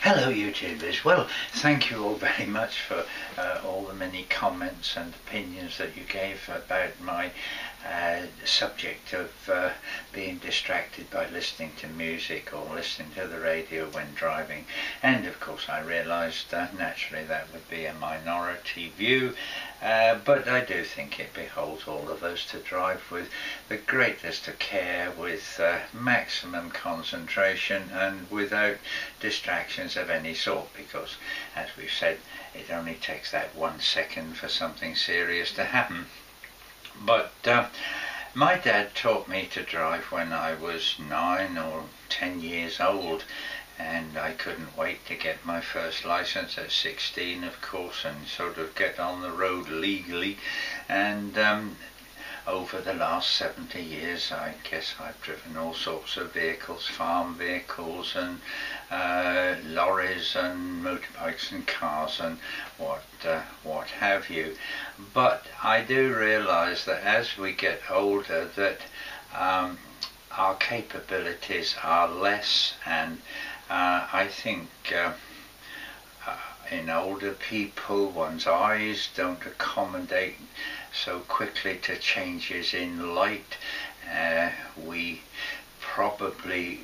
Hello YouTubers. Well, thank you all very much for all the many comments and opinions that you gave about my subject of being distracted by listening to music or listening to the radio when driving. And of course I realised naturally that would be a minority view, but I do think it beholds all of us to drive with the greatest of care, with maximum concentration and without distractions of any sort, because as we've said, it only takes that 1 second for something serious to happen. But my dad taught me to drive when I was 9 or 10 years old, and I couldn't wait to get my first license at 16, of course, and sort of get on the road legally. And over the last 70 years, I guess I've driven all sorts of vehicles, farm vehicles and lorries and motorbikes and cars and what have you. But I do realise that as we get older that our capabilities are less, and I think in older people, one's eyes don't accommodate so quickly to changes in light. We probably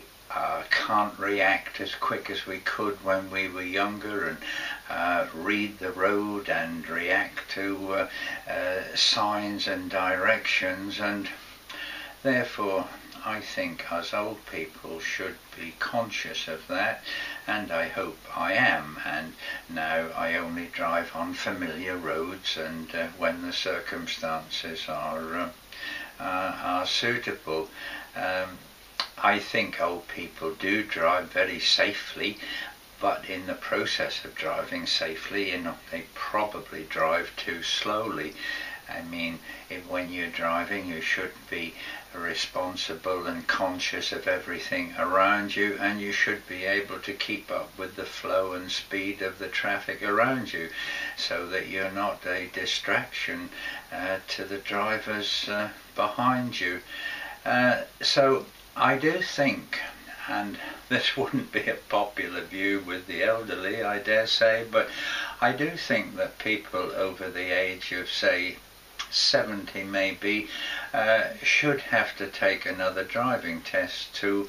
can't react as quick as we could when we were younger, and read the road and react to signs and directions, and therefore I think us old people should be conscious of that, and I hope I am. And now I only drive on familiar roads, and when the circumstances are suitable. I think old people do drive very safely, but in the process of driving safely, they probably drive too slowly. I mean, when you're driving, you should be responsible and conscious of everything around you, and you should be able to keep up with the flow and speed of the traffic around you, so that you're not a distraction to the drivers behind you. So I do think, and this wouldn't be a popular view with the elderly, I dare say, but I do think that people over the age of, say, 70 maybe, should have to take another driving test to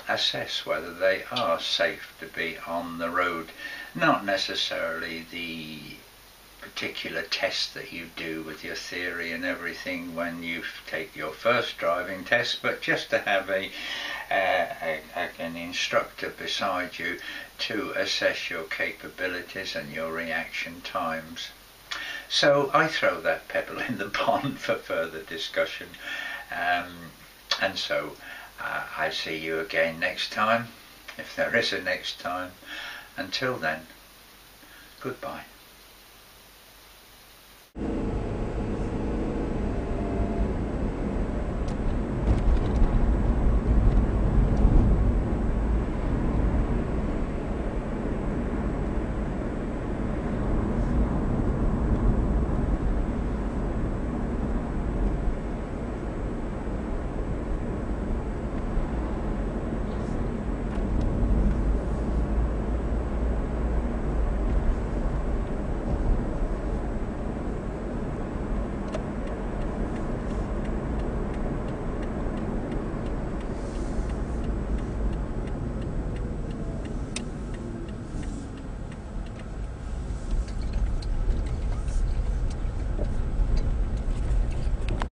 assess whether they are safe to be on the road. Not necessarily the particular test that you do with your theory and everything when you take your first driving test, but just to have an instructor beside you to assess your capabilities and your reaction times. So I throw that pebble in the pond for further discussion, and so I see you again next time, if there is a next time. Until then, goodbye.